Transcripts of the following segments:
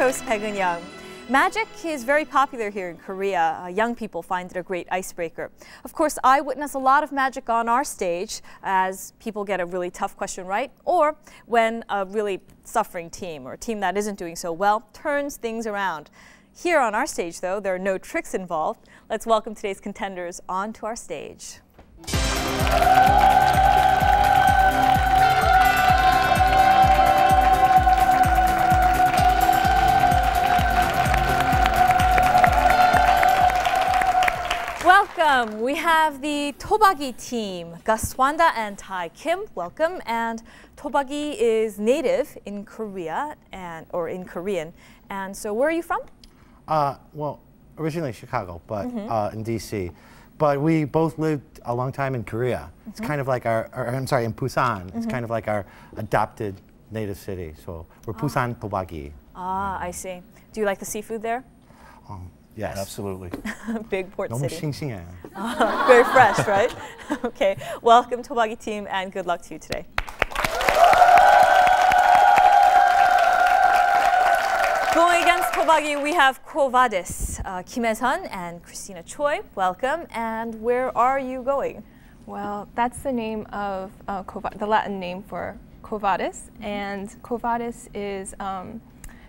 host, Paegun Young. Magic is very popular here in Korea. Young people find it a great icebreaker. Of course, I witness a lot of magic on our stage as people get a really tough question right, or when a really suffering team or a team that isn't doing so well turns things around. Here on our stage, though, there are no tricks involved. Let's welcome today's contenders onto our stage. Welcome. We have the Tobagi team, Gus Swanda and Kim. Welcome. And Tobagi is native in Korea or in Korean. And so, where are you from? Well, originally Chicago, but in D.C. But we both lived a long time in Korea. It's kind of like I'm sorry, in Busan. It's kind of like our adopted native city. So we're Busan Tobagi. Ah, I see. Do you like the seafood there? Yes. Absolutely. Big port 너무 city. 싱싱해. Very fresh, right? Okay. Welcome, Tobagi team, and good luck to you today. Going against Tobagi, we have Vadis, Kim and Christina Choi. Welcome. And where are you going? Well, that's the name of the Latin name for Quo Vadis, and Quo Vadis is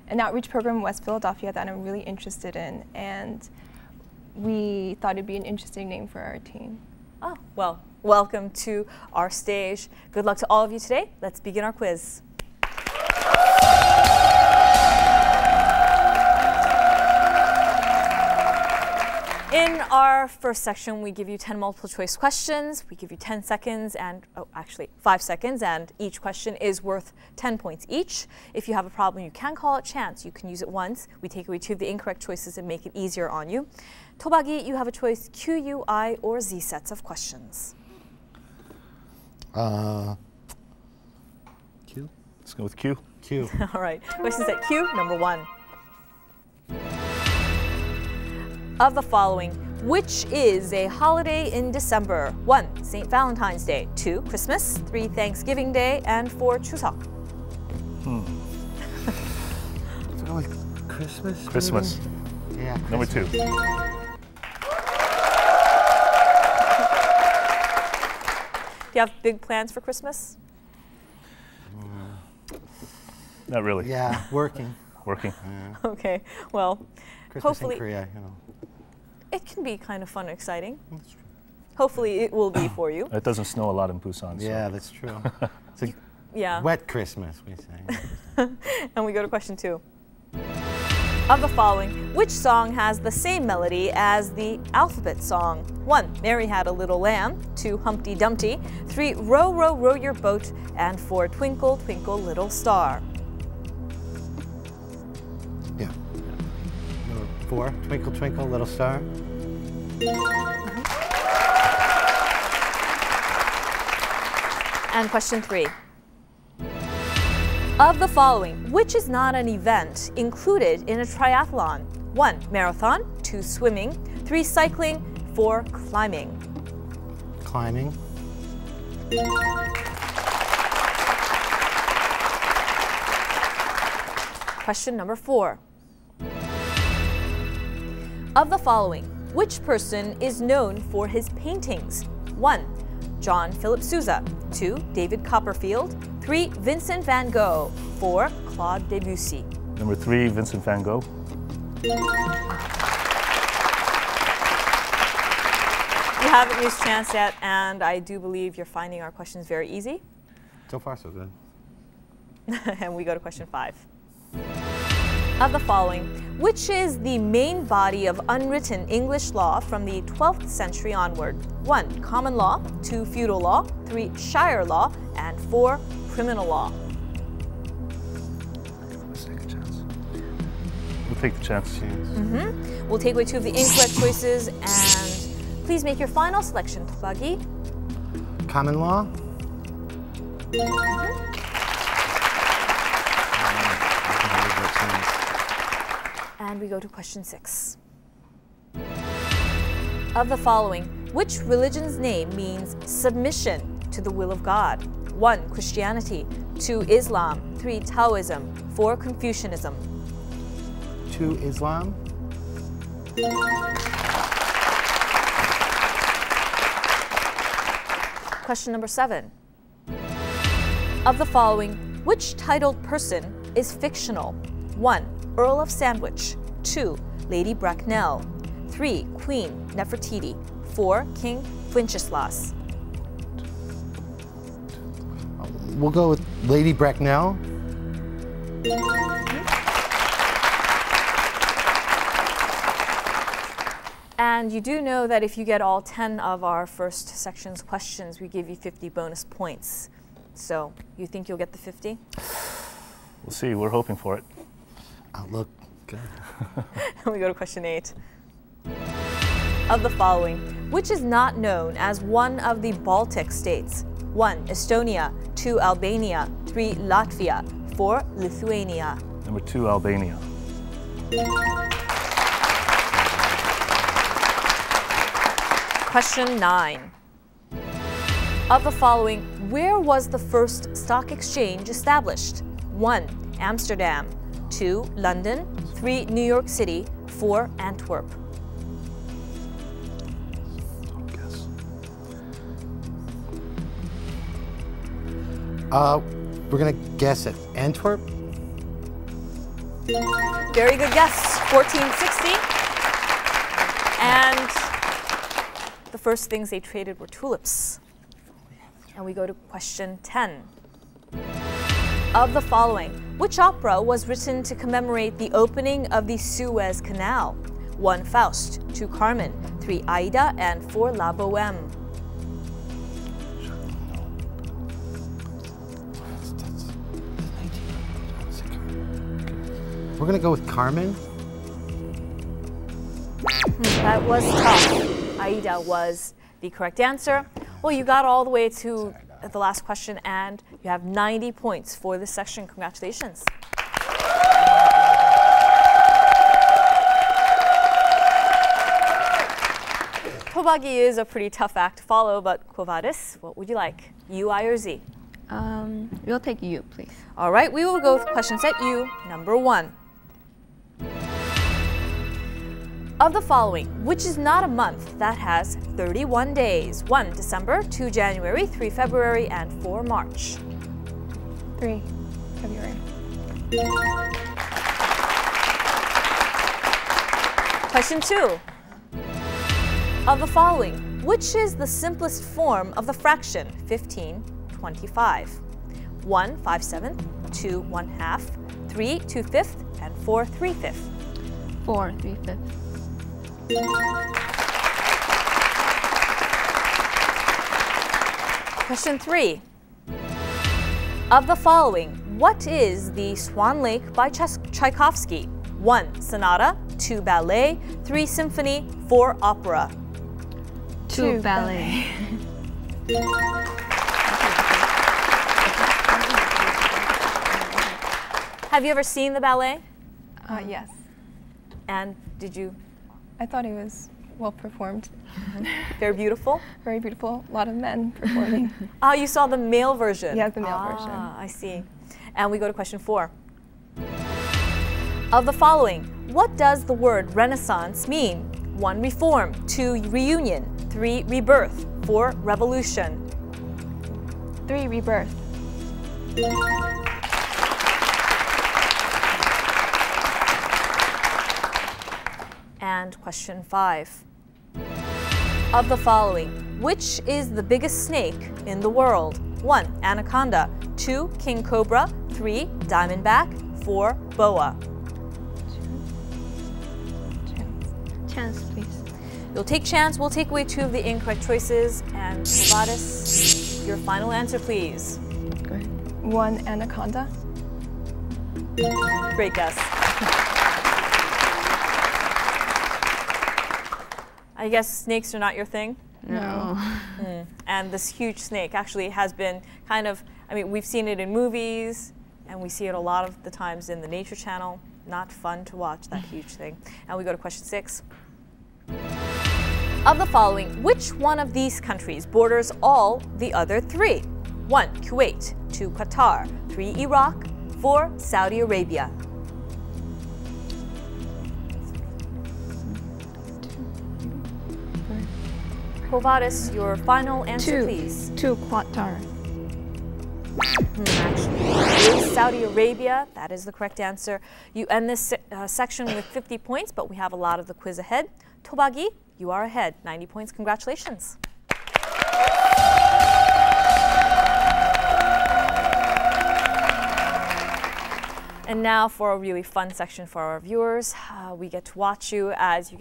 an outreach program in West Philadelphia that I'm really interested in, and we thought it'd be an interesting name for our team. Oh, well, welcome to our stage. Good luck to all of you today. Let's begin our quiz. In our first section, we give you 10 multiple choice questions. We give you 10 seconds and, actually 5 seconds, and each question is worth 10 points each. If you have a problem, you can call it chance. You can use it once. We take away 2 of the incorrect choices and make it easier on you. Tobagi, you have a choice: Q, U, I, or Z sets of questions. Q? Let's go with Q. Q. All right. Questions at Q, number 1. Of the following, which is a holiday in December? 1. St. Valentine's Day. 2. Christmas. 3. Thanksgiving Day. And 4. Chuseok. Like Christmas? Christmas. Maybe? Yeah. Number 2. Do you have big plans for Christmas? Not really. Yeah, working. Working. Yeah. Okay, well, Christmas hopefully in Korea, you know. it can be kind of fun and exciting. That's true. Hopefully it will be for you. It doesn't snow a lot in Busan. So. Yeah, that's true. It's a Yeah. wet Christmas, we say. And we go to question 2. Of the following, which song has the same melody as the alphabet song? 1. Mary Had a Little Lamb. 2. Humpty Dumpty. 3. Row, row, row your boat. And 4. Twinkle, twinkle, little star. Yeah. Number 4, Twinkle, Twinkle, Little Star. And question 3. Of the following, which is not an event included in a triathlon? 1. Marathon. 2. Swimming. 3. Cycling. 4. Climbing. Climbing. Question number 4. Of the following, which person is known for his paintings? 1. John Philip Sousa. 2. David Copperfield. 3. Vincent van Gogh. 4. Claude Debussy. Number 3, Vincent van Gogh. You haven't used chance yet, and I do believe you're finding our questions very easy. So far, so good. And we go to question 5. Of the following, which is the main body of unwritten English law from the 12th century onward? 1. Common law. 2. Feudal law. 3. Shire law. And 4. Criminal law. Let's take a chance. We'll take the chance. We'll take away 2 of the incorrect choices, and please make your final selection, Tobagi. Common law. And we go to question 6. Of the following, which religion's name means submission to the will of God? 1. Christianity. 2. Islam. 3. Taoism. 4. Confucianism. 2, Islam. Question number 7. Of the following, which titled person is fictional? 1. Earl of Sandwich. 2. Lady Bracknell. 3. Queen Nefertiti. 4. King Wenceslas. We'll go with Lady Bracknell. And you do know that if you get all 10 of our first section's questions, we give you 50 bonus points. So you think you'll get the 50? We'll see. We're hoping for it. Outlook. Good. We go to question 8. Of the following, which is not known as one of the Baltic states? 1. Estonia. 2. Albania. 3. Latvia. 4. Lithuania. Number 2, Albania. Question 9. Of the following, where was the first stock exchange established? 1. Amsterdam. 2. London. 3. New York City. 4. Antwerp. We're gonna guess at Antwerp. Very good guess. 1460. And the first things they traded were tulips. And we go to question 10. Of the following, which opera was written to commemorate the opening of the Suez Canal? 1. Faust. 2. Carmen. 3. Aida. And 4. La Bohème. We're gonna go with Carmen. That was tough. Aida was the correct answer. Well, you got all the way to the last question, and you have 90 points for this section. Congratulations. Tobagi is a pretty tough act to follow, but Quo Vadis, what would you like? U, I, or Z? We'll take U, please. All right, we will go with question set U, number 1. Of the following, which is not a month that has 31 days? 1. December, 2. January, 3. February, and 4. March. 3. February. Question 2. Of the following, which is the simplest form of the fraction 15/25? 1. 5/7, 2. 1/2, 3. 2/5, and 4. 3/5. 4 3/5. Question 3. Of the following, what is the Swan Lake by Tchaikovsky? 1. Sonata. 2. Ballet. 3. Symphony. 4. Opera. 2 ballet. Have you ever seen the ballet? Yes. And did you? I thought it was well performed. They're beautiful? Very beautiful. A lot of men performing. Ah, you saw the male version? Yeah, the male version. I see. And we go to question 4. Of the following, what does the word Renaissance mean? 1. Reform. 2. Reunion. 3. Rebirth. 4. Revolution. 3. Rebirth. And question 5. Of the following, which is the biggest snake in the world? 1. Anaconda. 2. King cobra. 3. Diamondback. 4. Boa. Chance, please. You'll take chance. We'll take away 2 of the incorrect choices. And Vadis, your final answer, please. Go ahead. 1. Anaconda. Great guess. I guess snakes are not your thing? No. And this huge snake actually has been kind of, I mean, we've seen it in movies, and we see it a lot of the times in the Nature Channel. Not fun to watch, that huge thing. And we go to question 6. Of the following, which one of these countries borders all the other 3? 1. Kuwait. 2. Qatar. 3. Iraq. 4. Saudi Arabia. Quo Vadis, your final answer, please. 2 Qatar. Actually, it is Saudi Arabia. That is the correct answer. You end this section with 50 points, but we have a lot of the quiz ahead. Tobagi, you are ahead. 90 points. Congratulations. And now for a really fun section for our viewers. We get to watch you as you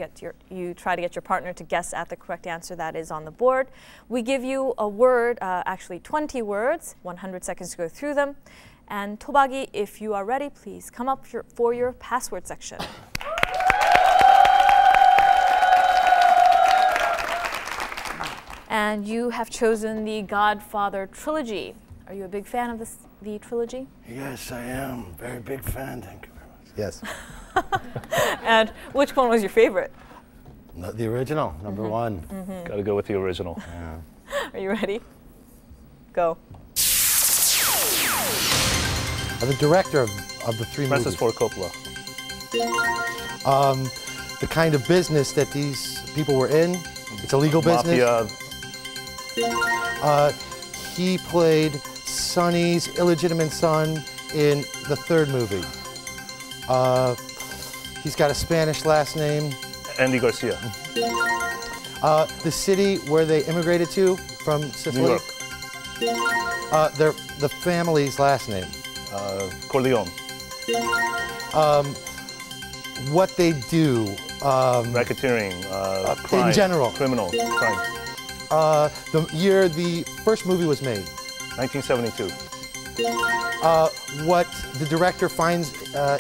try to get your partner to guess at the correct answer that is on the board. We give you a word, actually 20 words, 100 seconds to go through them. And Tobagi, if you are ready, please come up for your password section. And you have chosen the Godfather Trilogy. Are you a big fan of the trilogy? Yes, I am. Very big fan. Thank you very much. Yes. And which one was your favorite? The original, number one. Got to go with the original. Yeah. Are you ready? Go. The director of the three Francis movies. Ford Coppola. The kind of business that these people were in. It's a legal business. Mafia. He played Sonny's illegitimate son in the third movie. He's got a Spanish last name. Andy Garcia. The city where they immigrated to from Sicily. New York. The family's last name. Corleone. What they do. Racketeering. Crime. In general. Criminal. Crime. The year the first movie was made. 1972. What the director finds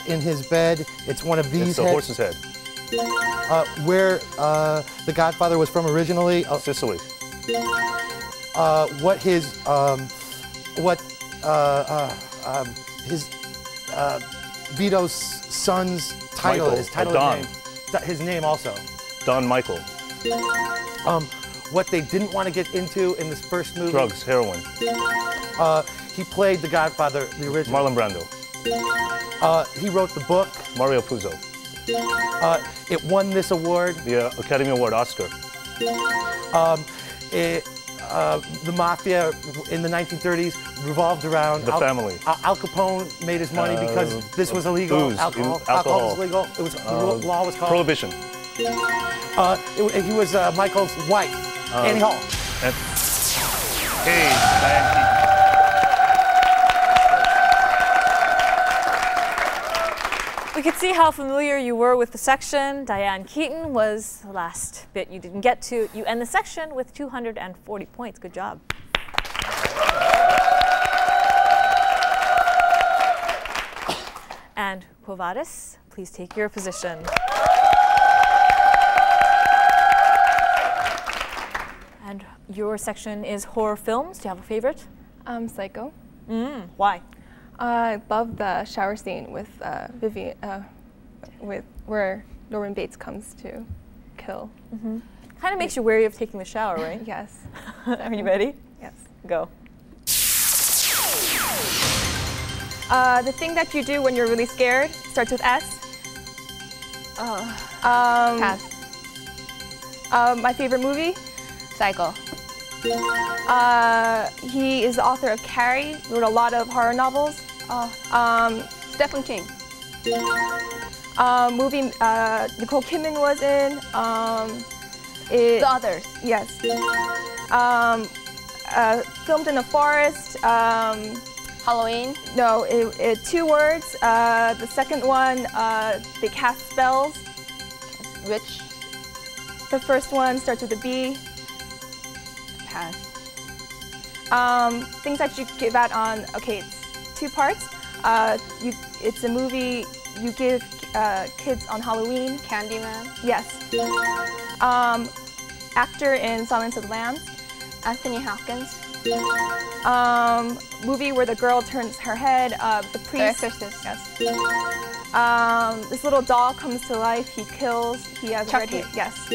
in his bed, it's one of these It's the horse's head. Where the Godfather was from originally. Sicily. What his Vito's son's title Michael, is. Title Don. name. His name also. Don Michael. What they didn't want to get into in this first movie. Drugs, heroin. He played the Godfather, the original. Marlon Brando. He wrote the book. Mario Puzo. It won this award. The Academy Award, Oscar. The mafia in the 1930s revolved around The family. Al Capone made his money because this was illegal. Booze, Alcohol was legal. It was the law was called Prohibition. He was Michael's wife, Annie Hall. Hey, Diane We could see how familiar you were with the section. Diane Keaton was the last bit you didn't get to. You end the section with 240 points. Good job. And Quo Vadis, please take your position. And your section is horror films. Do you have a favorite? Psycho. Why? I love the shower scene with Vivian, where Norman Bates comes to kill. Kind of makes you wary of taking the shower, right? Yes. Are you ready? Yes. Go. The thing that you do when you're really scared starts with S. Pass. My favorite movie? Psycho. He is the author of Carrie. Wrote a lot of horror novels. Stephen King. Movie Nicole Kidman was in. The Others. Yes. Filmed in a forest. Halloween. No, 2 words. The second one, they cast spells. Witch. The first one starts with a B. Pass. Things that you give out on, okay, it's 2 parts. It's a movie you give kids on Halloween. Candyman. Yes. Actor in Silence of the Lambs. Anthony Hopkins. Movie where the girl turns her head. The priest. The Exorcist. Yes. This little doll comes to life. He kills. He has a red Chucky. hair. Yes.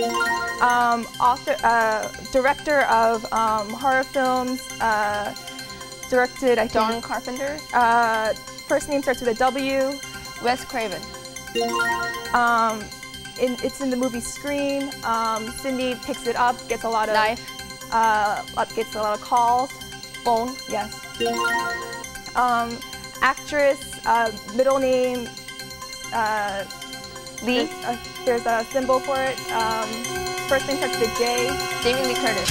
Director of horror films. Directed, I think. John Carpenter. First name starts with a W. Wes Craven. it's in the movie Scream. Cindy picks it up, gets a lot of Knife. Gets a lot of calls. Phone. Yes. Actress, middle name. Lee. There's a symbol for it. First name starts with J. Jamie Lee Curtis.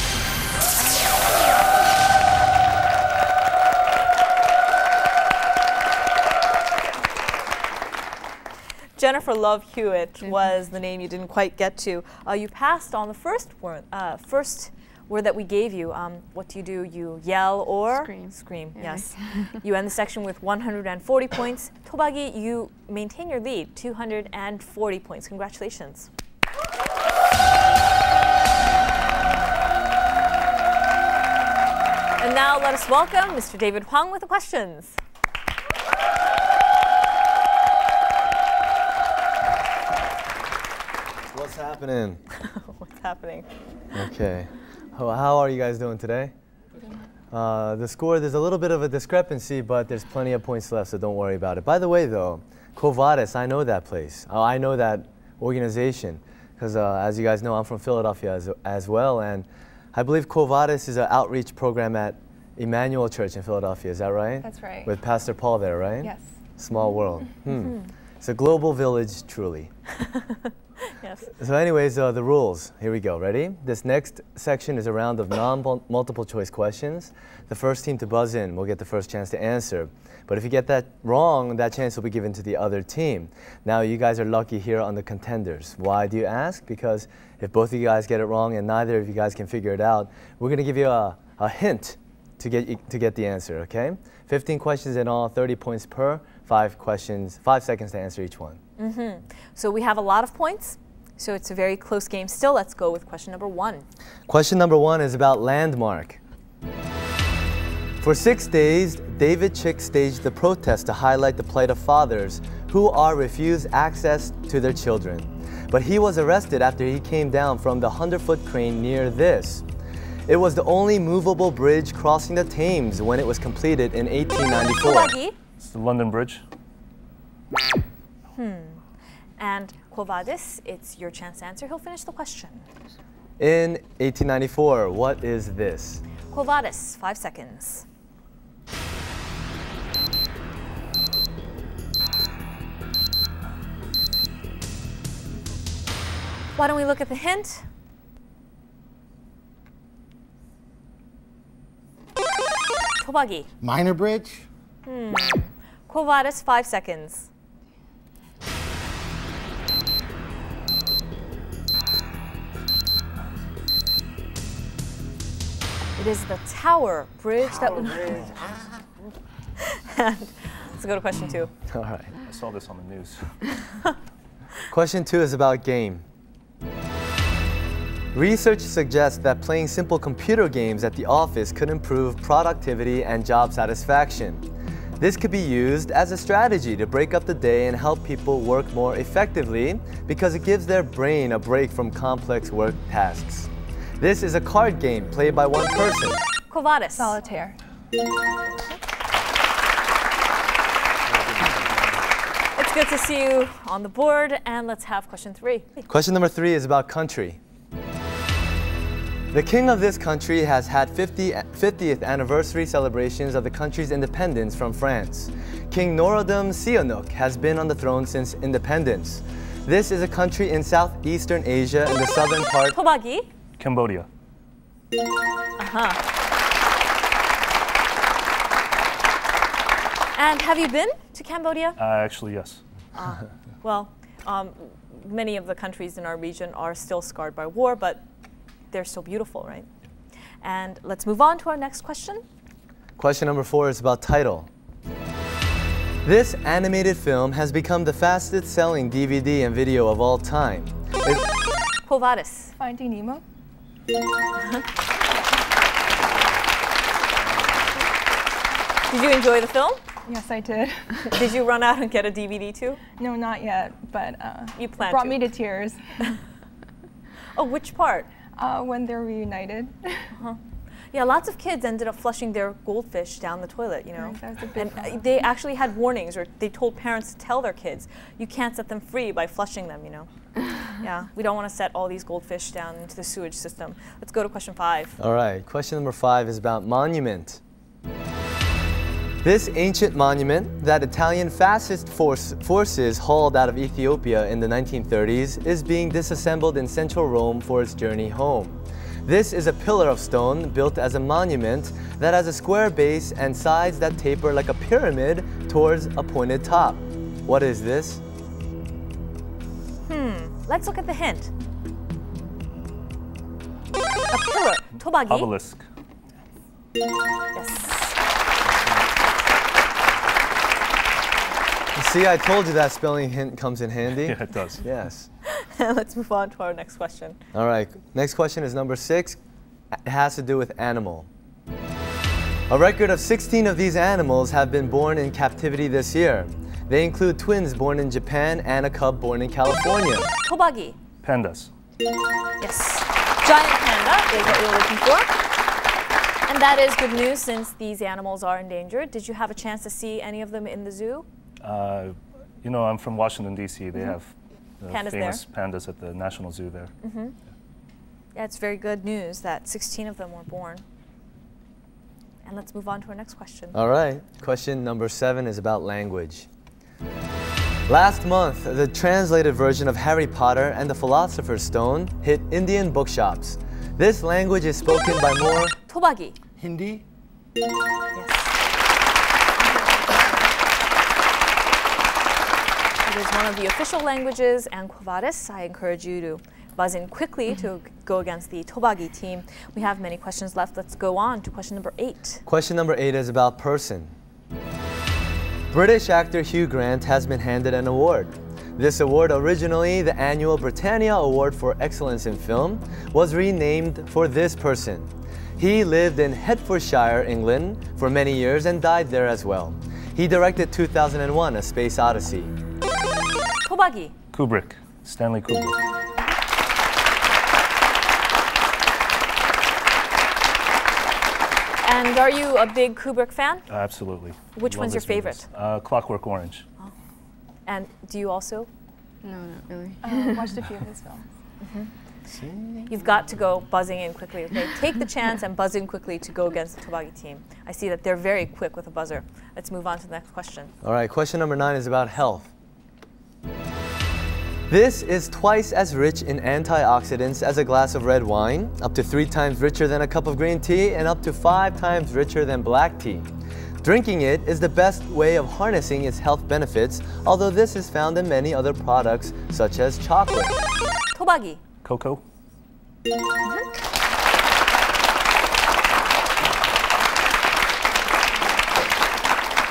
Jennifer Love Hewitt was the name you didn't quite get to. You passed on the first word that we gave you. What do? You yell or? Scream. Scream, Yeah, yes. You end the section with 140 points. Tobagi, you maintain your lead, 240 points. Congratulations. And now let us welcome Mr. David Hwang with the questions. What's happening? What's happening? Okay. How are you guys doing today? The score, there's a little bit of a discrepancy, but there's plenty of points left, so don't worry about it. By the way, though, Vadis, I know that place. I know that organization, because as you guys know, I'm from Philadelphia as well, and I believe Vadis is an outreach program at Emmanuel Church in Philadelphia. Is that right? That's right. With Pastor Paul there, right? Yes. Small world. It's a global village, truly. Yes. So anyways, the rules. Here we go. Ready? This next section is a round of non-multiple choice questions. The first team to buzz in will get the first chance to answer. But if you get that wrong, that chance will be given to the other team. Now, you guys are lucky here on the Contenders. Why do you ask? Because if both of you guys get it wrong and neither of you guys can figure it out, we're going to give you a hint to get the answer, okay? 15 questions in all, 30 points per, 5 seconds to answer each one. So we have a lot of points, so it's a very close game still. Let's go with question number 1. Question number 1 is about landmark. For 6 days, David Chick staged the protest to highlight the plight of fathers who are refused access to their children. But he was arrested after he came down from the 100-foot crane near this. It was the only movable bridge crossing the Thames when it was completed in 1894. Tobagi. It's the London Bridge. And Vadis, it's your chance to answer. He'll finish the question. In 1894, what is this? Vadis, 5 seconds. Why don't we look at the hint? Tobagi. Minor bridge? Vadis, 5 seconds. It is the Tower Bridge that we. Let's go to question 2. All right. I saw this on the news. Question 2 is about game. Research suggests that playing simple computer games at the office could improve productivity and job satisfaction. This could be used as a strategy to break up the day and help people work more effectively because it gives their brain a break from complex work tasks. This is a card game played by one person. Vadis. Solitaire. It's good to see you on the board, and let's have question 3. Question number 3 is about country. The king of this country has had 50th anniversary celebrations of the country's independence from France. King Norodom Sihanouk has been on the throne since independence. This is a country in Southeastern Asia in the southern part. Tobagi. Cambodia. And have you been to Cambodia? Actually, yes. Well, many of the countries in our region are still scarred by war, but they're still beautiful, right? And let's move on to our next question. Question number 4 is about title. This animated film has become the fastest selling DVD and video of all time. Vadis. Finding Nemo. Did you enjoy the film? Yes, I did. Did you run out and get a DVD too? No, not yet, but You plan it brought to. me to tears. Oh, which part? When they're reunited. Yeah, lots of kids ended up flushing their goldfish down the toilet, you know. Right, that was a big problem. They actually had warnings, or they told parents to tell their kids, you can't set them free by flushing them, you know. Yeah, we don't want to set all these goldfish down into the sewage system. Let's go to question 5. All right, question number 5 is about monument. This ancient monument that Italian fascist forces hauled out of Ethiopia in the 1930s is being disassembled in central Rome for its journey home. This is a pillar of stone built as a monument that has a square base and sides that taper like a pyramid towards a pointed top. What is this? Let's look at the hint. A pillar. Tobagi. Obelisk. Yes. See, I told you that spelling hint comes in handy. Yeah, it does. Yes. Let's move on to our next question. All right, next question is number 6. It has to do with animal. A record of 16 of these animals have been born in captivity this year. They include twins born in Japan and a cub born in California. Tobagi. Pandas. Yes. Giant panda is what we were looking for. And that is good news since these animals are endangered. Did you have a chance to see any of them in the zoo? You know, I'm from Washington, D.C. They have Pandas famous pandas at the National Zoo there. Yeah, it's very good news that 16 of them were born. And let's move on to our next question. All right, question number 7 is about language. Last month, the translated version of Harry Potter and the Philosopher's Stone hit Indian bookshops. This language is spoken by more... Tobagi. Hindi? Yes. It is one of the official languages, and Vadis, I encourage you to buzz in quickly to go against the Tobagi team. We have many questions left. Let's go on to question number 8. Question number 8 is about person. British actor Hugh Grant has been handed an award. This award, originally the annual Britannia Award for Excellence in Film, was renamed for this person. He lived in Hertfordshire, England for many years and died there as well. He directed 2001, A Space Odyssey. Tobagi. Kubrick. Stanley Kubrick. And are you a big Kubrick fan? Absolutely. Which Love one's your his movies. favorite? Clockwork Orange. And do you also? No, not really. Watched a few of his films. You've got to go buzzing in quickly, okay? Take the chance and buzz in quickly to go against the Tobagi team. I see that they're very quick with a buzzer. Let's move on to the next question. All right, question number 9 is about health. This is twice as rich in antioxidants as a glass of red wine, up to 3 times richer than a cup of green tea, and up to 5 times richer than black tea. Drinking it is the best way of harnessing its health benefits, although this is found in many other products, such as chocolate. Tobagi. Cocoa.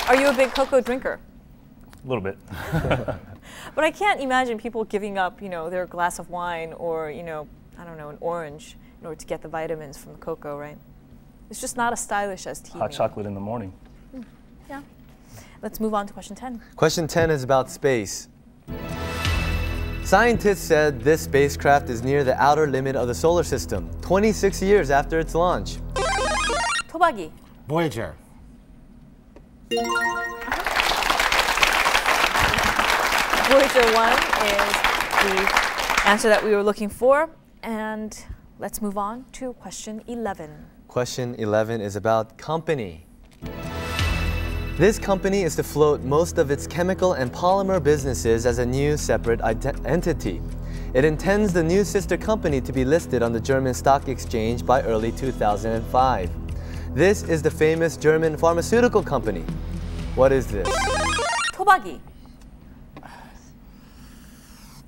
Are you a big cocoa drinker? A little bit. But I can't imagine people giving up, you know, their glass of wine or, you know, I don't know, an orange in order to get the vitamins from the cocoa, right? It's just not as stylish as tea. Hot maybe. chocolate in the morning. Yeah. Let's move on to question 10. Question 10 is about space. Scientists said this spacecraft is near the outer limit of the solar system, 26 years after its launch. Tobagi. Voyager. Voyager 1 is the answer that we were looking for. And let's move on to question 11. Question 11 is about company. This company is to float most of its chemical and polymer businesses as a new separate entity. It intends the new sister company to be listed on the German stock exchange by early 2005. This is the famous German pharmaceutical company. What is this? Tobagi.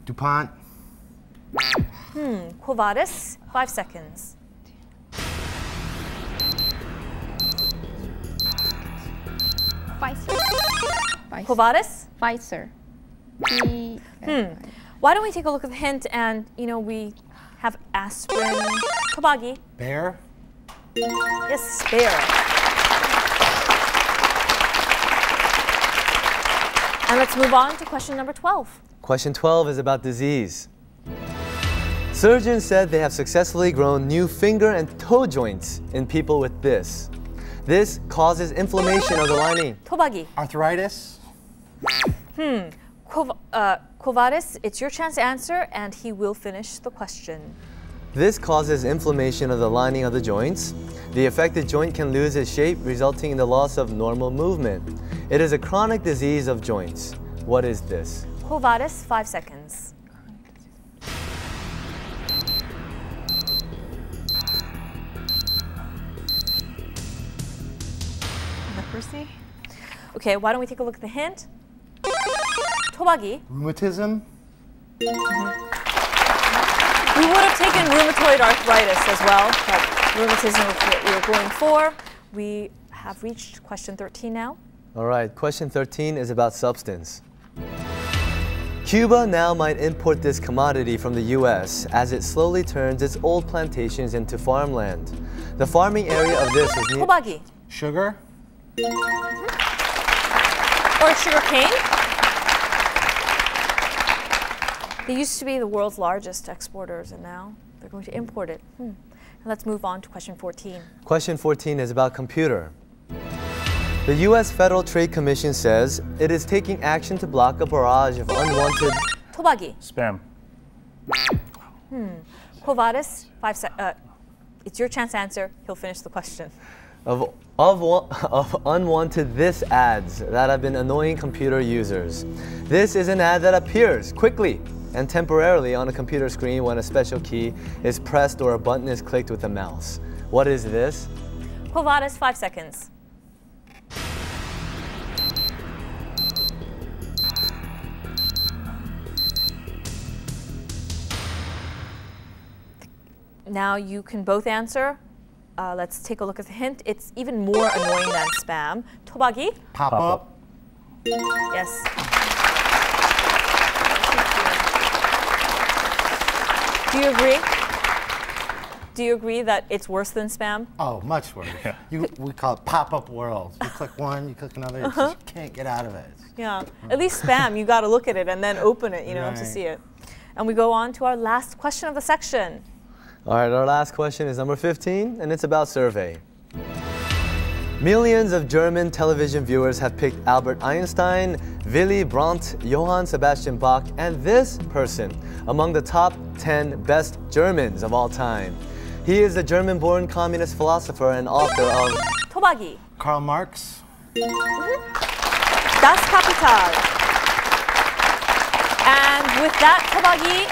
DuPont. Vadis, 5 seconds. Pfizer. Vadis? Pfizer. Why don't we take a look at the hint and, you know, we have aspirin. Tobagi. Bear. Yes, bear. And let's move on to question number 12. Question 12 is about disease. Surgeons said they have successfully grown new finger and toe joints in people with this. This causes inflammation of the lining. Tobagi. Arthritis? Vadis, it's your chance to answer, and he will finish the question. This causes inflammation of the lining of the joints. The affected joint can lose its shape, resulting in the loss of normal movement. It is a chronic disease of joints. What is this? Vadis, 5 seconds. Leprosy? Okay, why don't we take a look at the hint? Tobagi. Rheumatism? We would have taken rheumatoid arthritis as well, but rheumatism is what we were going for. We have reached question 13 now. All right, question 13 is about substance. Cuba now might import this commodity from the US as it slowly turns its old plantations into farmland. The farming area of this is near... Tobagi. Sugar? Or sugar cane. They used to be the world's largest exporters, and now they're going to import it. And let's move on to question 14. Question 14 is about computer. The U.S. Federal Trade Commission says it is taking action to block a barrage of unwanted... Tobagi. Spam. Vadis, it's your chance to answer. He'll finish the question. Of unwanted this ads that have been annoying computer users. This is an ad that appears quickly and temporarily on a computer screen when a special key is pressed or a button is clicked with a mouse. What is this? Vadis, 5 seconds. Now you can both answer. Let's take a look at the hint. It's even more annoying than spam. Tobagi? Pop-up? Yes. Do you agree? Do you agree that it's worse than spam? Oh, much worse. We call it pop-up world. You click one, you click another, you just can't get out of it. Yeah. At least spam, you got to look at it and then open it, to see it. And we go on to our last question of the section. All right, our last question is number 15, and it's about survey. Millions of German television viewers have picked Albert Einstein, Willy Brandt, Johann Sebastian Bach, and this person among the top 10 best Germans of all time. He is a German-born communist philosopher and author of... Tobagi. Karl Marx? Das Kapital. And with that, Tobagi,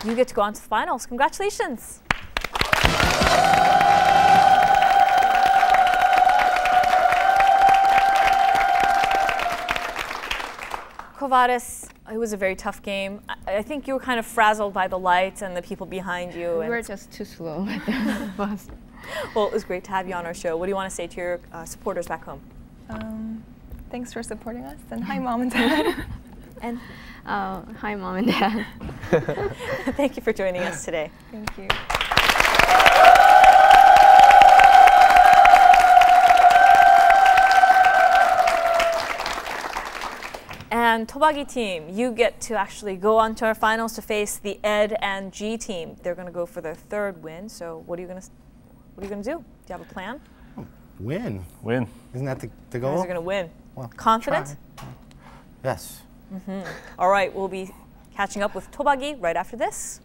you get to go on to the finals. Congratulations. Vadis, it was a very tough game. I think you were kind of frazzled by the lights and the people behind you. We were just too slow at the bus. Well, it was great to have you on our show. What do you want to say to your supporters back home? Thanks for supporting us, and hi, Mom and Dad. And hi, Mom and Dad. thank you for joining us today. Thank you. And Tobagi team, you get to actually go on to our finals to face the Ed&G team. They're going to go for their third win. So what are you going to do? Do you have a plan? Win. Win. Isn't that the You goal? guys are going to win. Well, Confident? try. Yes. All right, we'll be catching up with Tobagi right after this.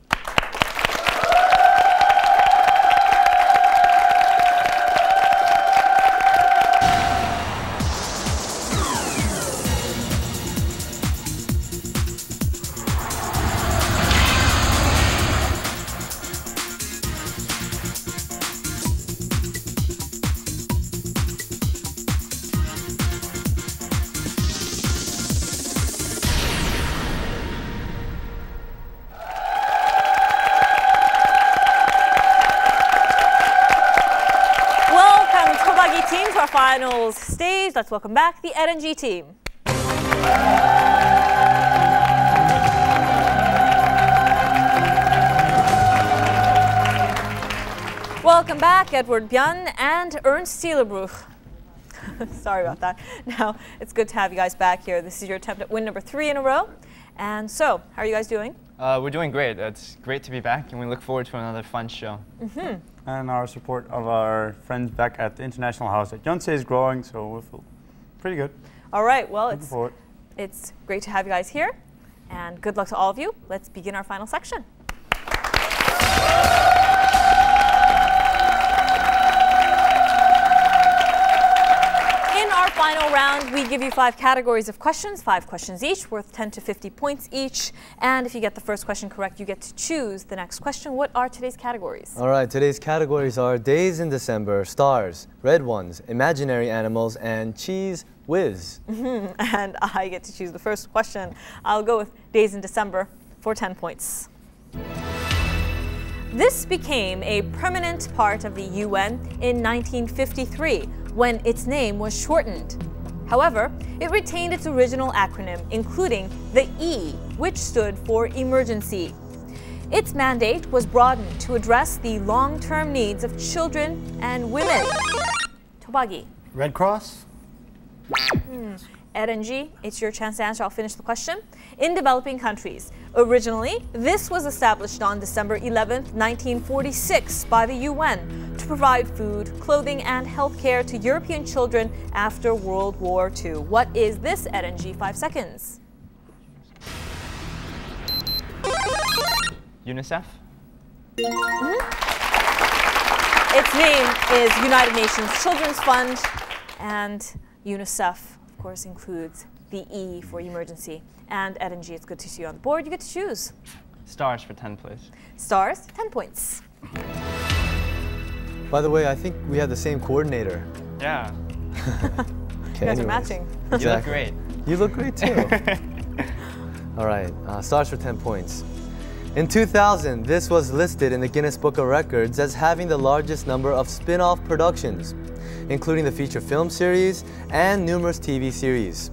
Finals stage. Let's welcome back the Ed&G team. Welcome back, Edward Byun and Ernst Stillerbroer. Sorry about that. Now, it's good to have you guys back here. This is your attempt at win number 3 in a row. And so, how are you guys doing? We're doing great. It's great to be back, and we look forward to another fun show. And our support of our friends back at the International House at Yonsei is growing, so we feel pretty good. All right, well, Looking it's great to have you guys here. And good luck to all of you. Let's begin our final section. In our final round, we give you 5 categories of questions, 5 questions each, worth 10 to 50 points each. And if you get the first question correct, you get to choose the next question. What are today's categories? All right, today's categories are Days in December, Stars, Red Ones, Imaginary Animals, and Cheese Whiz. And I get to choose the first question. I'll go with Days in December for 10 points. This became a permanent part of the UN in 1953 when its name was shortened. However, it retained its original acronym, including the E, which stood for emergency. Its mandate was broadened to address the long-term needs of children and women. Tobagi. Red Cross? Ed&G, it's your chance to answer. I'll finish the question. In developing countries, originally, this was established on December 11th, 1946 by the UN to provide food, clothing, and health care to European children after World War II. What is this, Ed&G? 5 seconds. UNICEF? Its name is United Nations Children's Fund, and UNICEF, of course, includes the E for emergency. And Ed&G, it's good to see you on the board. You get to choose. Stars for 10, please. Stars, 10 points. By the way, I think we have the same coordinator. Yeah. You guys are matching. You look great. You look great too. All right, Stars for 10 points. In 2000, this was listed in the Guinness Book of Records as having the largest number of spin-off productions, including the feature film series and numerous TV series.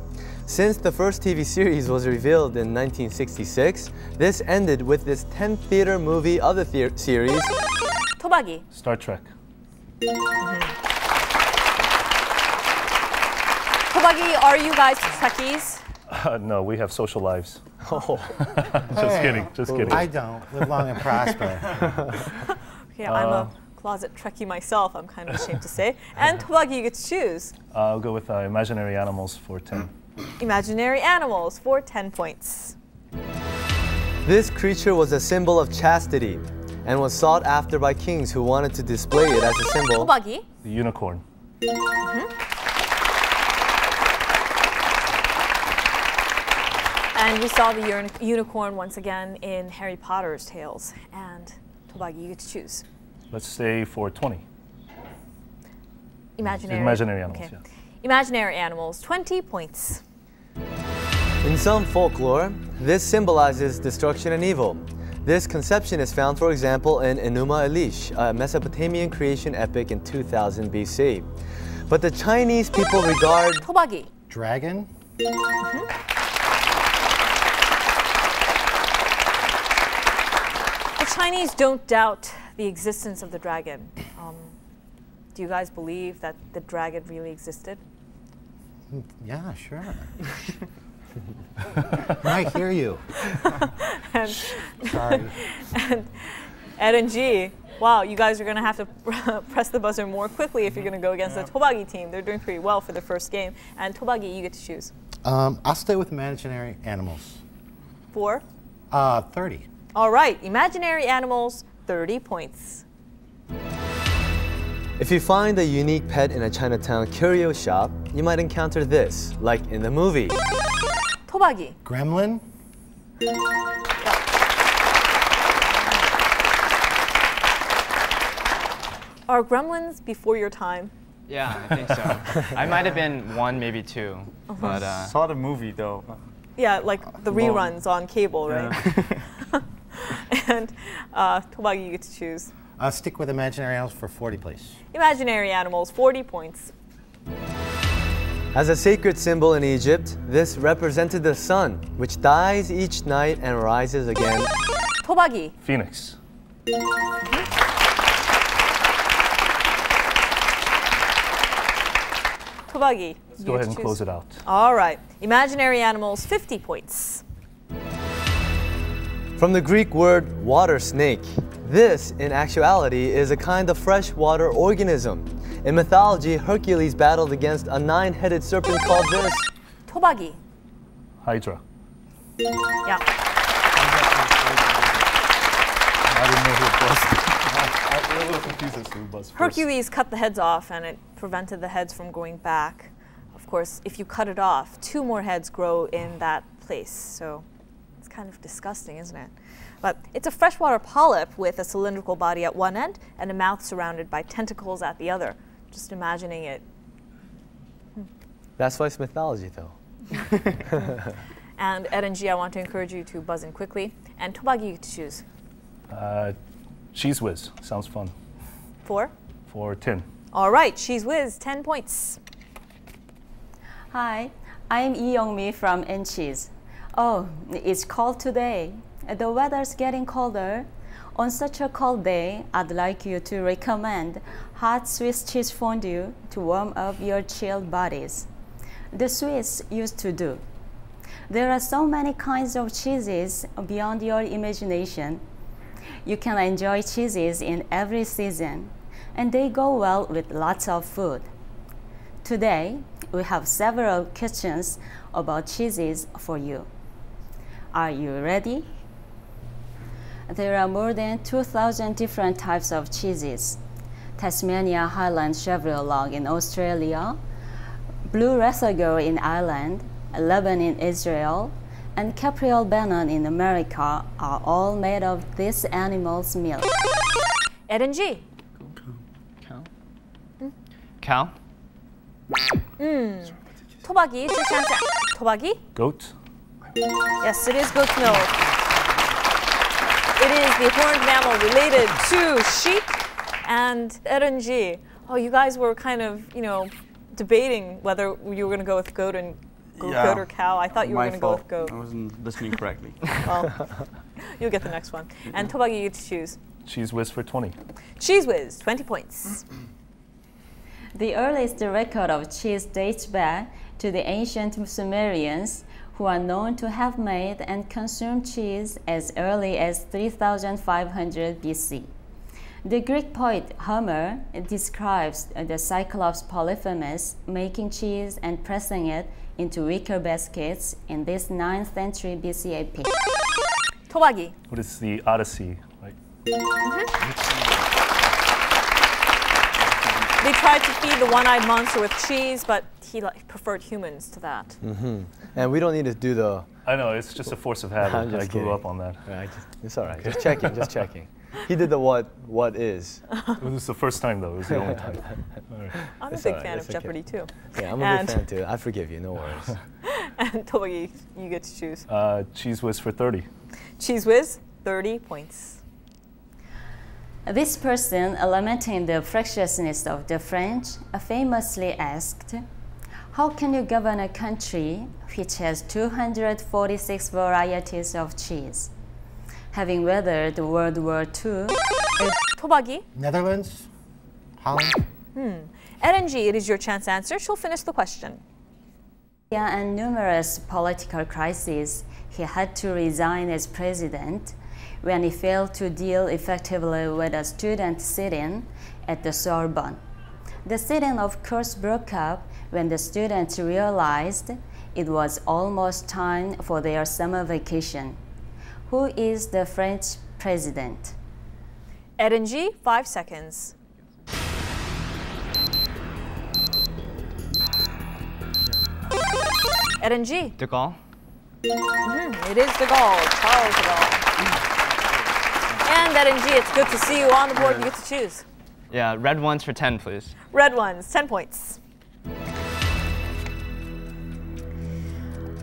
Since the first TV series was revealed in 1966, this ended with this 10th theater movie of the series. Tobagi. Star Trek. Tobagi, are you guys Trekkies? No, we have social lives. Oh. Just kidding, just kidding. I don't. Live long and prosper. Okay, I'm a closet Trekkie myself, I'm kind of ashamed to say. And Tobagi, you get to choose. I'll go with Imaginary Animals for 10. Imaginary Animals for 10 points. This creature was a symbol of chastity and was sought after by kings who wanted to display it as a symbol. Tobagi. The unicorn. And we saw the unicorn once again in Harry Potter's tales. And Tobagi, you get to choose. Let's say for 20. Imaginary Animals, okay. yeah. Imaginary Animals, 20 points. In some folklore, this symbolizes destruction and evil. This conception is found, for example, in Enuma Elish, a Mesopotamian creation epic in 2000 BC. But the Chinese people regard... Tobagi. Dragon? The Chinese don't doubt the existence of the dragon. Do you guys believe that the dragon really existed? Yeah, sure. I hear you. And Sorry. And Ed&G, wow, you guys are going to have to press the buzzer more quickly if you're going to go against the Tobagi team. They're doing pretty well for the first game. And Tobagi, you get to choose. I'll stay with Imaginary Animals. For? 30. All right, Imaginary Animals, 30 points. If you find a unique pet in a Chinatown curio shop, you might encounter this, like in the movie. Tobagi. Gremlin? Are gremlins before your time? Yeah, I think so. I might have been 1, maybe 2, but Saw the movie though. Yeah, like the reruns on cable, right? And Tobagi, you get to choose. I'll stick with Imaginary Animals for 40, please. Imaginary Animals, 40 points. As a sacred symbol in Egypt, this represented the sun, which dies each night and rises again. Tobagi. Phoenix. Tobagi. Let's go ahead and close it out. All right. Imaginary animals, 50 points. From the Greek word water snake, this, in actuality, is a kind of freshwater organism. In mythology, Hercules battled against a 9-headed serpent called this. Tobagi. Hydra. Yeah. I didn't know who it was. I'm a little confused as to who was first. Hercules cut the heads off and it prevented the heads from going back. Of course, if you cut it off, 2 more heads grow in that place. So it's kind of disgusting, isn't it? But it's a freshwater polyp with a cylindrical body at one end and a mouth surrounded by tentacles at the other. Just imagining it. That's why it's mythology, though. And Ed&G, I want to encourage you to buzz in quickly. And Tobagi, you get to choose. Cheese Whiz. Sounds fun. 4? For 10. All right, Cheese Whiz, 10 points. Hi, I'm Lee Young-mi from N-Cheese. Oh, it's cold today. The weather's getting colder. On such a cold day, I'd like you to recommend hot Swiss cheese fondue to warm up your chilled bodies. The Swiss used to do. There are so many kinds of cheeses beyond your imagination. You can enjoy cheeses in every season, and they go well with lots of food. Today, we have several questions about cheeses for you. Are you ready? There are more than 2,000 different types of cheeses. Tasmania Highland Chevrolet in Australia, Blue Rathagore in Ireland, Lebanon in Israel, and Capriole Bannon in America are all made of this animal's milk. Ed&G. Cow? Cow? Tobagi, it's your chance. Tobagi? Goat. Yes, it is goat's milk. It is the horned mammal related to sheep. And Ed&G, oh, you guys were kind of, debating whether you were going to go with goat and goat or cow. I thought you were going to go with goat. I wasn't listening correctly. Well, you'll get the next one. And Tobagi, you get to choose. Cheese Whiz for 20. Cheese Whiz, 20 points. The earliest record of cheese dates back to the ancient Sumerians, who are known to have made and consumed cheese as early as 3500 BC. The Greek poet Homer describes the Cyclops Polyphemus making cheese and pressing it into wicker baskets in this 9th century BC AP. Tobagi. What is the Odyssey, right? They tried to feed the one-eyed monster with cheese, but he preferred humans to that. And we don't need to do the... I know, it's just a force of habit. I grew up on that. Right, it's all right. Just checking, just checking. He did the what is. It was the first time, though. It was the only time. Right. I'm a big fan of Jeopardy, too. Yeah, I'm a big fan, too. I forgive you, no worries. And Tobagi, you get to choose. Cheese Whiz for 30. Cheese Whiz, 30 points. This person, lamenting the fractiousness of the French, famously asked, "How can you govern a country which has 246 varieties of cheese?" Having weathered World War II, Tobagi. Netherlands? Holland? Ed&G, it is your chance to answer. She'll finish the question. and numerous political crises, he had to resign as president when he failed to deal effectively with a student sit-in at the Sorbonne. The sit-in, of course, broke up when the students realized it was almost time for their summer vacation. Who is the French president? Ed&G, 5 seconds. Ed&G. De Gaulle. It is de Gaulle, Charles de Gaulle. And Ed&G, it's good to see you on the board. You get to choose. Yeah, red ones for 10, please. Red ones, 10 points.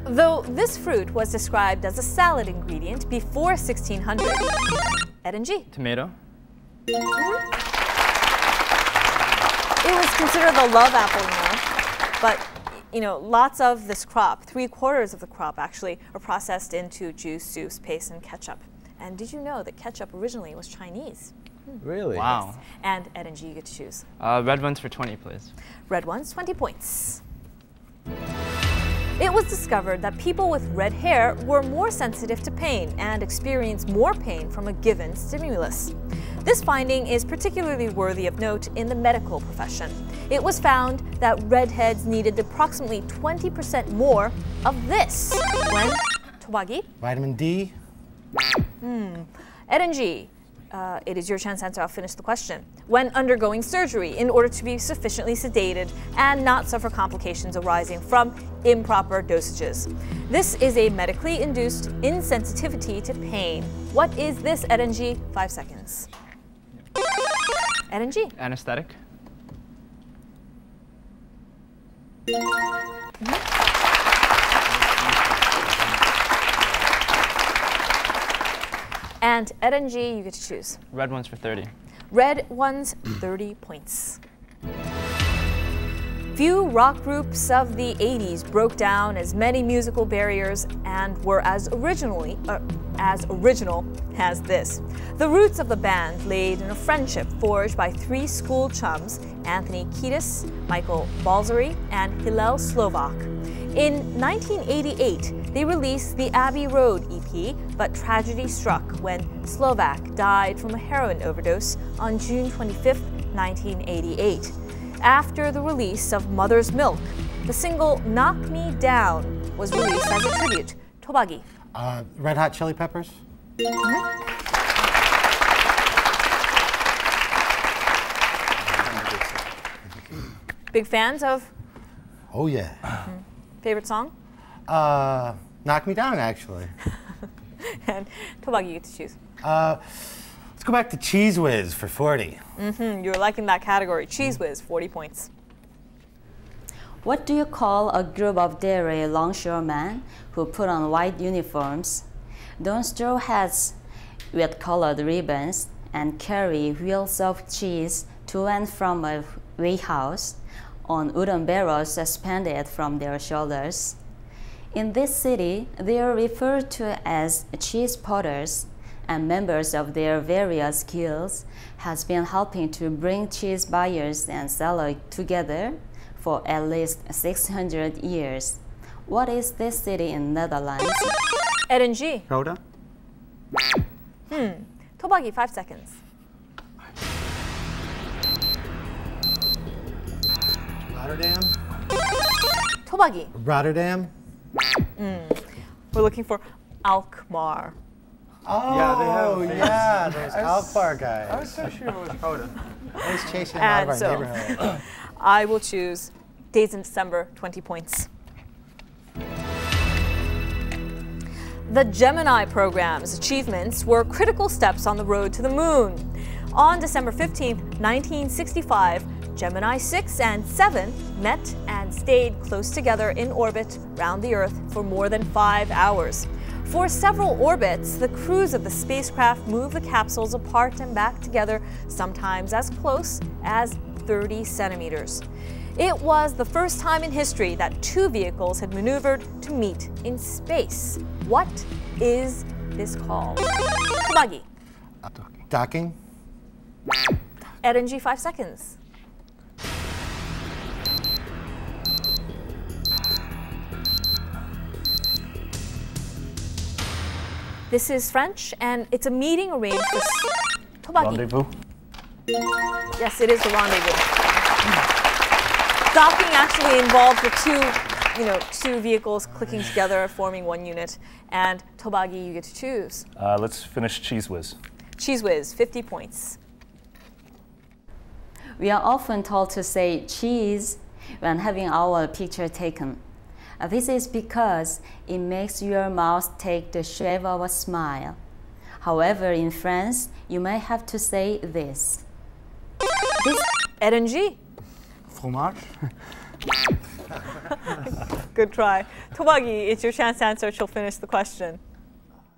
Though this fruit was described as a salad ingredient before 1600, Ed&G. Tomato. It was considered the love apple, but lots of this crop, 3/4 of the crop actually, are processed into juice, soups, paste, and ketchup. And did you know that ketchup originally was Chinese? Really? Wow. And Ed&G, you get to choose. Red ones for 20, please. Red ones, 20 points. It was discovered that people with red hair were more sensitive to pain and experienced more pain from a given stimulus. This finding is particularly worthy of note in the medical profession. It was found that redheads needed approximately 20% more of this when Tobagi? Vitamin D. Ed&G, it is your chance to answer. I'll finish the question. When undergoing surgery in order to be sufficiently sedated and not suffer complications arising from improper dosages. This is a medically induced insensitivity to pain. What is this, Ed&G? 5 seconds. Ed&G. Anesthetic. And Ed&G, you get to choose. Red ones for 30. Red ones, 30 points. Few rock groups of the 80s broke down as many musical barriers and were as original as this. The roots of the band laid in a friendship forged by 3 school chums, Anthony Kiedis, Michael Balzery, and Hillel Slovak. In 1988, they released the Abbey Road EP, but tragedy struck when Slovak died from a heroin overdose on June 25, 1988. After the release of Mother's Milk, the single Knock Me Down was released as a tribute. Tobagi. Red Hot Chili Peppers. Big fans of? Oh yeah. Favorite song? Knock Me Down, actually. And Tobagi, you get to choose. Let's go back to Cheese Whiz for 40. You're liking that category. Cheese Whiz, 40 points. What do you call a group of dairy longshoremen who put on white uniforms, don straw hats with colored ribbons, and carry wheels of cheese to and from a warehouse on wooden barrels suspended from their shoulders? In this city, they are referred to as cheese potters, and members of their various guilds has been helping to bring cheese buyers and sellers together for at least 600 years. What is this city in Netherlands? Ed&G. Roda? Tobagi, 5 seconds. Rotterdam. Tobagi. Rotterdam. We're looking for Alkmaar. Oh, Yeah, they have yeah, those Alkmaar guys. I was so sure it was Roda. I was chasing them out of our And so, neighborhood. I will choose Days in December, 20 points. The Gemini program's achievements were critical steps on the road to the moon. On December 15, 1965, Gemini 6 and 7 met and stayed close together in orbit around the Earth for more than 5 hours. For several orbits, the crews of the spacecraft moved the capsules apart and back together, sometimes as close as 30 centimeters. It was the first time in history that 2 vehicles had maneuvered to meet in space. What is this called? Tobagi. Docking. Ed&G, 5 seconds. This is French, and it's a meeting arranged for Tobagi. Rendezvous? Yes, it is the rendezvous. Docking actually involved the two vehicles clicking together, forming one unit. And Tobagi, you get to choose. Let's finish Cheese Whiz. Cheese Whiz, 50 points. We are often told to say cheese when having our picture taken. This is because it makes your mouth take the shape of a smile. However, in France, you may have to say this. Ed&G. Fromage? Good try. Tobagi, it's your chance to answer. She'll finish the question.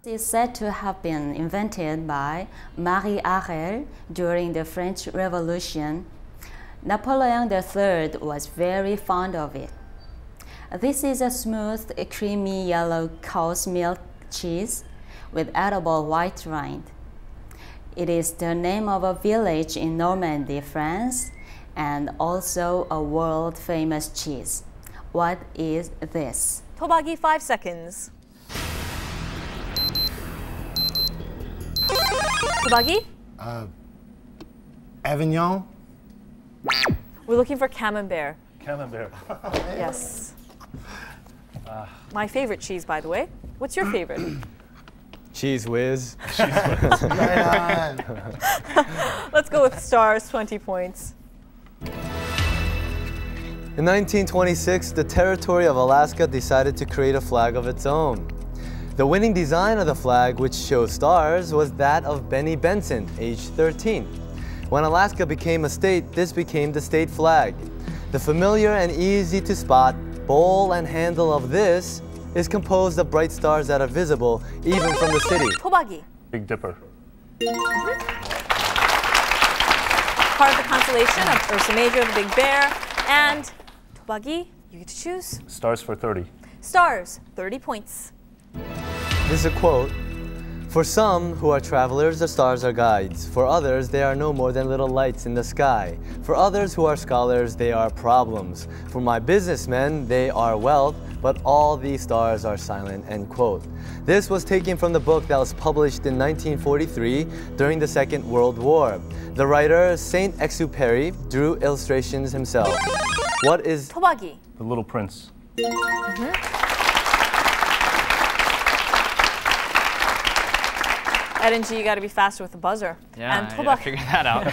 It is said to have been invented by Marie Harel during the French Revolution. Napoleon III was very fond of it. This is a smooth, creamy yellow cow's milk cheese with edible white rind. It is the name of a village in Normandy, France, and also a world-famous cheese. What is this? Tobagi, 5 seconds. Tobagi? Avignon? We're looking for camembert. Camembert. Yes. My favorite cheese, by the way. What's your favorite? Cheese whiz. Right on. Let's go with stars, 20 points. In 1926, the territory of Alaska decided to create a flag of its own. The winning design of the flag, which shows stars, was that of Benny Benson, aged 13. When Alaska became a state, this became the state flag. The familiar and easy to spot bowl and handle of this is composed of bright stars that are visible even from the city. Tobagi. Big Dipper. Part of the constellation of Ursa Major, the Big Bear, and Tobagi, you get to choose. Stars for 30. Stars, 30 points. This is a quote. For some who are travelers, the stars are guides. For others, they are no more than little lights in the sky. For others who are scholars, they are problems. For my businessmen, they are wealth, but all these stars are silent, end quote. This was taken from the book that was published in 1943 during the Second World War. The writer, Saint-Exupéry, drew illustrations himself. What is Tobagi? The Little Prince. Ed&G, you got to be faster with the buzzer. Yeah, and I Tobagi. figured that out.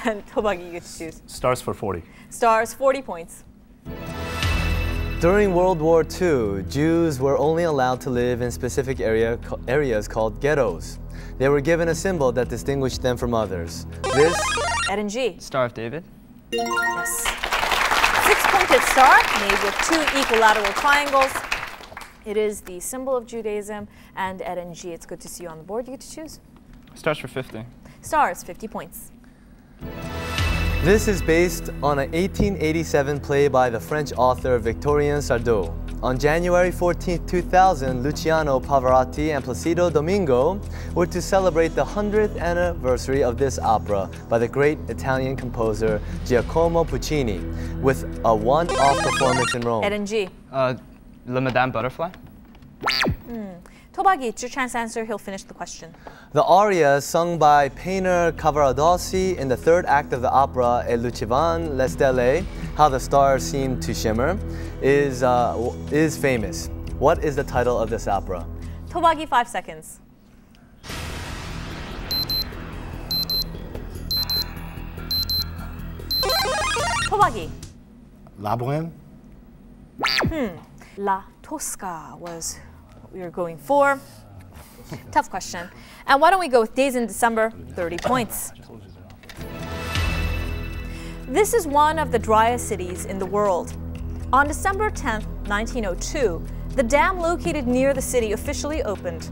And Tobagi, you get to choose. Stars for 40. Stars, 40 points. During World War II, Jews were only allowed to live in specific areas called ghettos. They were given a symbol that distinguished them from others. This Ed&G. Star of David. Yes. 6-pointed star made with 2 equilateral triangles. It is the symbol of Judaism, and Ed&G, it's good to see you on the board. You get to choose. Stars for 50. Stars, 50 points. This is based on an 1887 play by the French author Victorien Sardou. On January 14, 2000, Luciano Pavarotti and Placido Domingo were to celebrate the 100th anniversary of this opera by the great Italian composer Giacomo Puccini with a one-off performance in Rome. Ed&G. Le Madame Butterfly. Tobagi, it's your chance to answer. He'll finish the question. The aria sung by painter Cavaradossi in the 3rd act of the opera E lucevano le stelle, How the Stars Seem to Shimmer, is famous. What is the title of this opera? Tobagi, 5 seconds. Tobagi. La Boheme? La Tosca was what we were going for. Tough question. And why don't we go with days in December, 30 points. This is one of the driest cities in the world. On December 10th, 1902, the dam located near the city officially opened.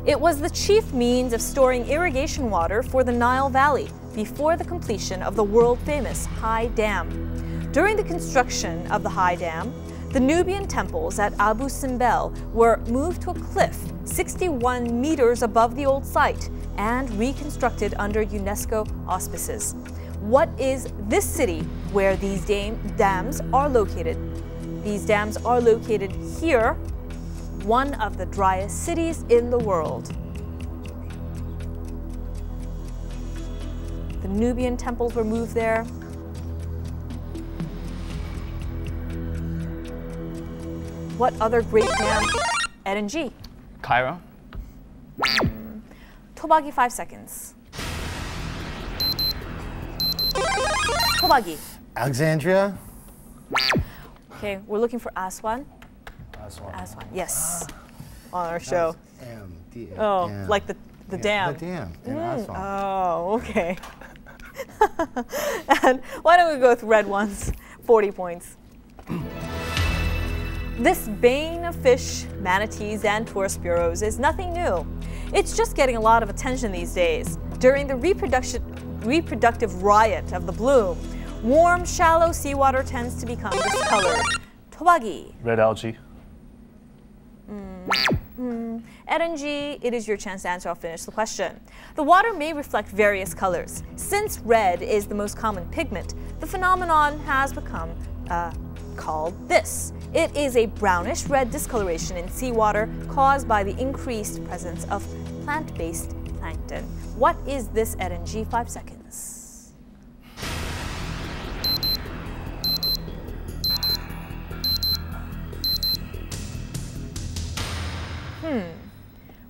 It was the chief means of storing irrigation water for the Nile Valley before the completion of the world-famous High Dam. During the construction of the High Dam, the Nubian temples at Abu Simbel were moved to a cliff 61 meters above the old site and reconstructed under UNESCO auspices. What is this city where these dams are located? These dams are located here, one of the driest cities in the world. The Nubian temples were moved there. What other great dam? Ed&G. Cairo. Tobagi, 5 seconds. Tobagi. Alexandria? Okay, we're looking for Aswan. Aswan, yes. On our show. Oh, like the dam. The dam in Aswan. Oh, okay. And why don't we go with red ones? 40 points. This bane of fish, manatees, and tourist bureaus is nothing new. It's just getting a lot of attention these days. During the reproductive riot of the bloom, warm, shallow seawater tends to become discolored. Tobagi. Red algae. Ed&G, it is your chance to answer. I'll finish the question. The water may reflect various colors. Since red is the most common pigment, the phenomenon has become called this. It is a brownish red discoloration in seawater caused by the increased presence of plant-based plankton. What is this, Ed&G? 5 seconds.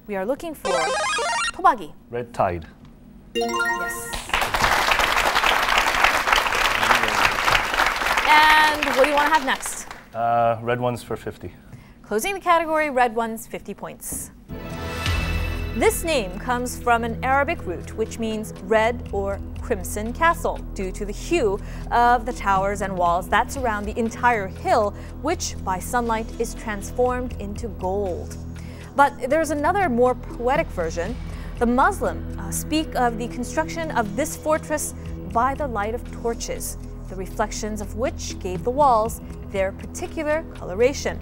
We are looking for Tobagi. Red tide. Yes. And what do you want to have next? Red ones for 50. Closing the category, red ones, 50 points. This name comes from an Arabic root which means red or crimson castle due to the hue of the towers and walls that surround the entire hill, which by sunlight is transformed into gold. But there's another more poetic version. The Muslim speak of the construction of this fortress by the light of torches, the reflections of which gave the walls their particular coloration.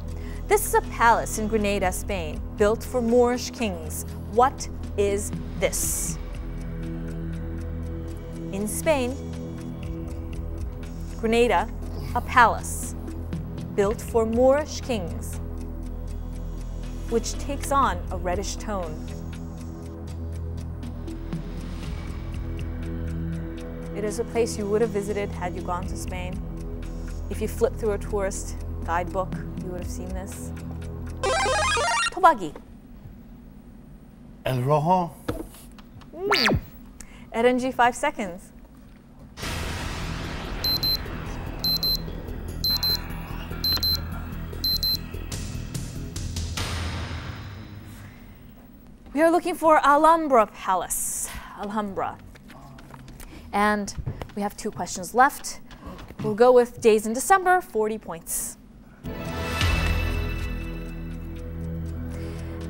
This is a palace in Granada, Spain, built for Moorish kings. What is this? In Spain, Granada, a palace built for Moorish kings, which takes on a reddish tone. It is a place you would have visited had you gone to Spain. If you flip through a tourist guidebook, you would have seen this. Tobagi. El Rojo. Ed&G, 5 seconds. We are looking for Alhambra Palace. Alhambra. And we have 2 questions left. We'll go with days in December, 40 points.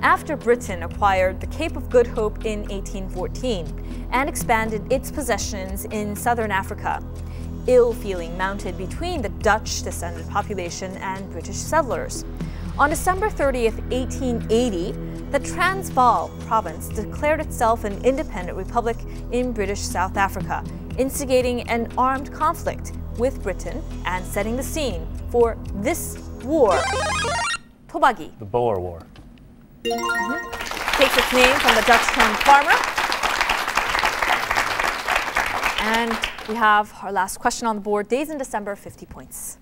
After Britain acquired the Cape of Good Hope in 1814 and expanded its possessions in southern Africa, ill feeling mounted between the Dutch-descended population and British settlers. On December 30th, 1880, the Transvaal province declared itself an independent republic in British South Africa, instigating an armed conflict with Britain and setting the scene for this war. Tobagi. The Boer War. Takes its name from the Dutch term farmer. And we have our last question on the board. Days in December, 50 points.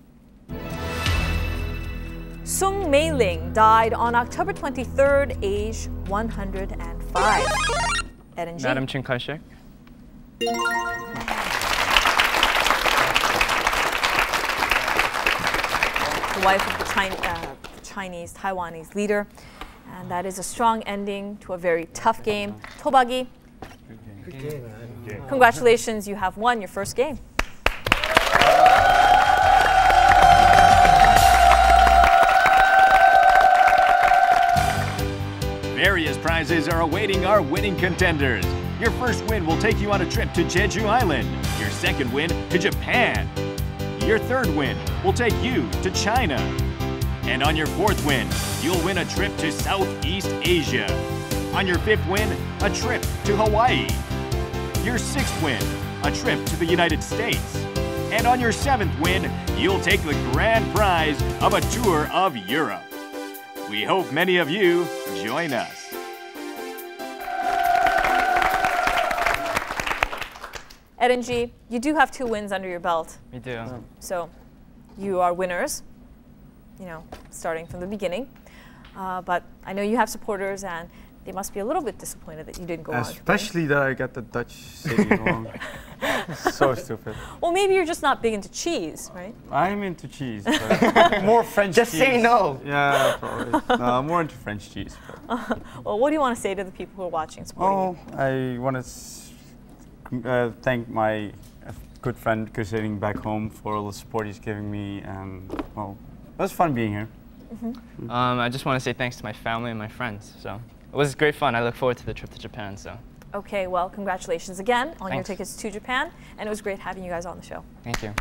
Sung Mei-ling died on October 23rd, age 105. Ed&G. Madam Chin Kai-shek. The wife of the Chinese, Taiwanese leader. And that is a strong ending to a very tough game. Tobagi, Good game, man. congratulations, you have won your first game. Various prizes are awaiting our winning contenders. Your first win will take you on a trip to Jeju Island. Your second win to Japan. Your third win will take you to China. And on your fourth win, you'll win a trip to Southeast Asia. On your fifth win, a trip to Hawaii. Your sixth win, a trip to the United States. And on your seventh win, you'll take the grand prize of a tour of Europe. We hope many of you join us. Ed&G, you do have 2 wins under your belt. We do. So you are winners, you know, starting from the beginning. But I know you have supporters and they must be a little bit disappointed that you didn't go on. Especially that I got the Dutch city wrong. So stupid. Well, maybe you're just not big into cheese, right? I'm into cheese, but more French Just cheese. say no. Yeah, probably. No, I'm more into French cheese. Well, what do you want to say to the people who are watching and supporting you? I want to thank my good friend Christina back home for all the support he's giving me, and well, it was fun being here. I just want to say thanks to my family and my friends. So it was great fun. I look forward to the trip to Japan. So. Okay, well, congratulations again on your Thanks. tickets to Japan, and it was great having you guys on the show. Thank you.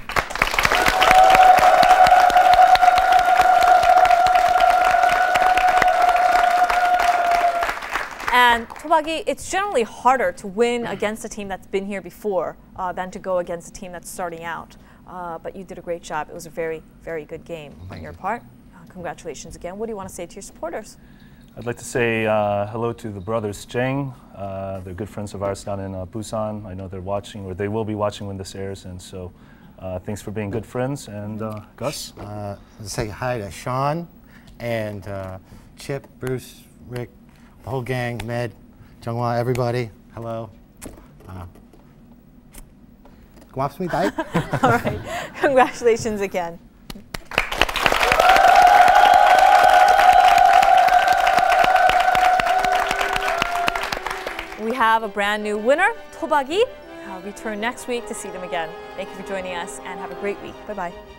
And Tobagi, it's generally harder to win against a team that's been here before than to go against a team that's starting out. But you did a great job. It was a very, very good game on your part. Congratulations again. What do you want to say to your supporters? I'd like to say hello to the brothers Cheng. They're good friends of ours down in Busan. I know they're watching, or they will be watching when this airs, and so thanks for being good friends. And Gus? Say hi to Sean and Chip, Bruce, Rick, the whole gang, Med, Jungwon, everybody. Hello. 고맙습니다. All right. Congratulations again. We have a brand new winner, Tobagi. Return next week to see them again. Thank you for joining us and have a great week. Bye-bye.